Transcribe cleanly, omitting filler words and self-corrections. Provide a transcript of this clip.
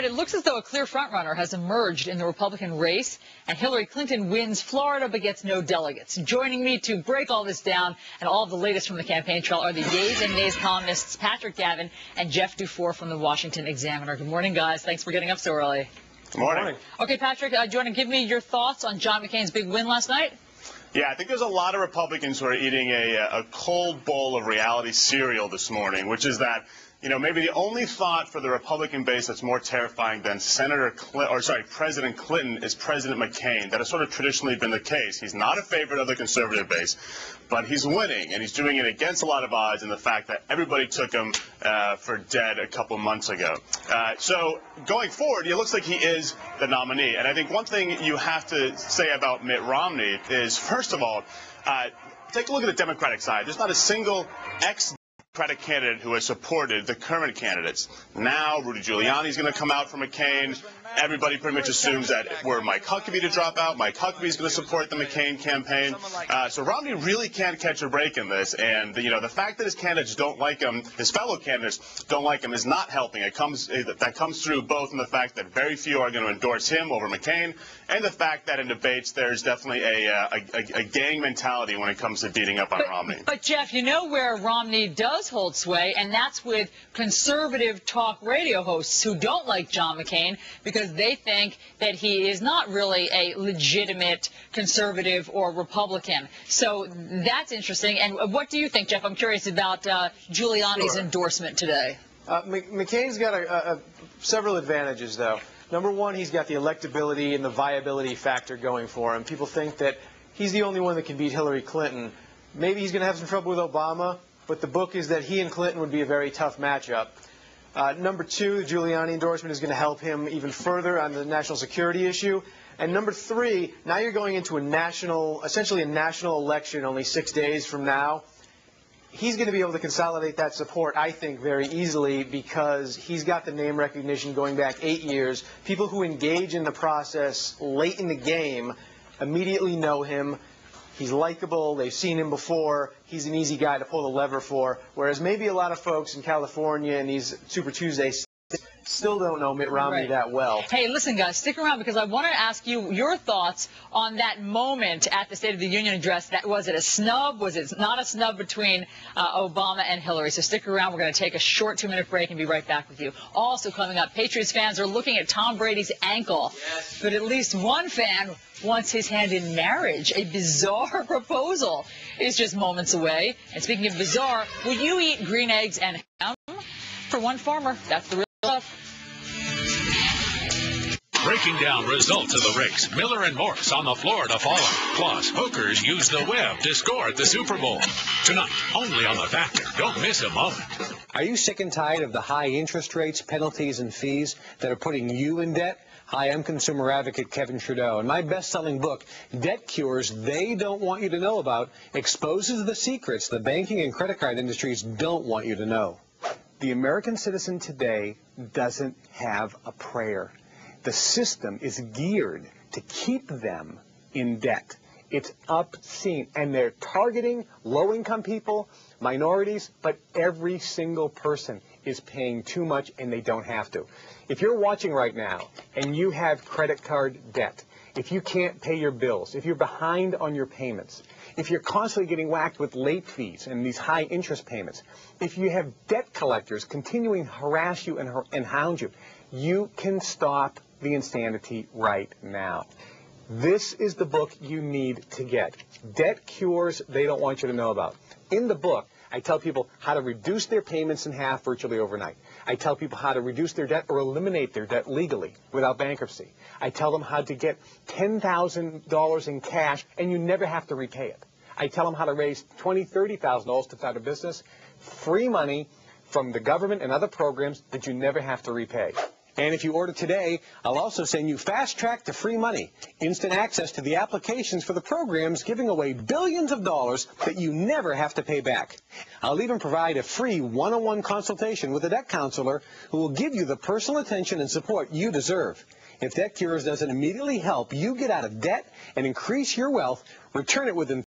right, it looks as though a clear frontrunner has emerged in the Republican race, and Hillary Clinton wins Florida but gets no delegates. Joining me to break all this down and all of the latest from the campaign trail are the Yeas and Nays columnists Patrick Gavin and Jeff Dufour from the Washington Examiner. Good morning, guys. Thanks for getting up so early. Good morning. Okay, Patrick, do you want to give me your thoughts on John McCain's big win last night? Yeah, I think there's a lot of Republicans who are eating a cold bowl of reality cereal this morning, which is that, you know, maybe the only thought for the Republican base that's more terrifying than President Clinton is President McCain. That has sort of traditionally been the case. He's not a favorite of the conservative base, but he's winning, and he's doing it against a lot of odds and the fact that everybody took him for dead a couple months ago. So going forward, it looks like he is the nominee. And I think one thing you have to say about Mitt Romney is, first of all, take a look at the Democratic side. There's not a single Democratic candidate who has supported the current candidates. Now, Rudy Giuliani is going to come out for McCain. Everybody pretty much assumes that were Mike Huckabee to drop out, Mike Huckabee is going to support the McCain campaign. So Romney really can't catch a break in this. And, you know, the fact that his candidates don't like him, his fellow candidates don't like him, is not helping. That comes through both in the fact that very few are going to endorse him over McCain, and the fact that in debates there's definitely a gang mentality when it comes to beating up on Romney. But, Jeff, you know where Romney does hold sway, and that's with conservative talk radio hosts who don't like John McCain because they think that he is not really a legitimate conservative or Republican. So that's interesting. And what do you think, Jeff? I'm curious about Giuliani's endorsement today. McCain's got several advantages, though. Number one, he's got the electability and the viability factor going for him. People think that he's the only one that can beat Hillary Clinton. Maybe he's going to have some trouble with Obama, but the book is that he and Clinton would be a very tough matchup. Number two, the Giuliani endorsement is going to help him even further on the national security issue. And number three, now you're going into essentially a national election only 6 days from now. He's going to be able to consolidate that support, I think, very easily because he's got the name recognition going back 8 years. People who engage in the process late in the game immediately know him. He's likable. They've seen him before. He's an easy guy to pull the lever for, whereas maybe a lot of folks in California and these Super Tuesdays still don't know Mitt Romney that well. Hey, listen, guys, stick around because I want to ask you your thoughts on that moment at the State of the Union address. Was it a snub? Was it not a snub between Obama and Hillary? So stick around. We're going to take a short 2-minute break and be right back with you. Also coming up, Patriots fans are looking at Tom Brady's ankle, but at least one fan wants his hand in marriage. A bizarre proposal is just moments away. And speaking of bizarre, will you eat green eggs and ham? For one farmer, that's the real stuff. Breaking down results of the race, Miller and Morse on the floor to follow. Plus, hookers use the web to score at the Super Bowl. Tonight, only on The Factor. Don't miss a moment. Are you sick and tired of the high interest rates, penalties, and fees that are putting you in debt? Hi, I'm consumer advocate Kevin Trudeau, and my best-selling book, Debt Cures They Don't Want You to Know About, exposes the secrets the banking and credit card industries don't want you to know. The American citizen today doesn't have a prayer. The system is geared to keep them in debt. It's obscene, and they're targeting low-income people, minorities, but every single person is paying too much, and they don't have to. If you're watching right now and you have credit card debt, if you can't pay your bills, if you're behind on your payments, if you're constantly getting whacked with late fees and these high interest payments, if you have debt collectors continuing to harass you and hound you, you can stop the insanity right now. This is the book you need to get. Debt Cures They Don't Want You to Know About. In the book, I tell people how to reduce their payments in half virtually overnight. I tell people how to reduce their debt or eliminate their debt legally without bankruptcy. I tell them how to get $10,000 in cash and you never have to repay it. I tell them how to raise $20,000, $30,000 to start a business, free money from the government and other programs that you never have to repay. And if you order today, I'll also send you fast track to free money, instant access to the applications for the programs giving away billions of dollars that you never have to pay back. I'll even provide a free one-on-one consultation with a debt counselor who will give you the personal attention and support you deserve. If Debt Cures doesn't immediately help you get out of debt and increase your wealth, return it within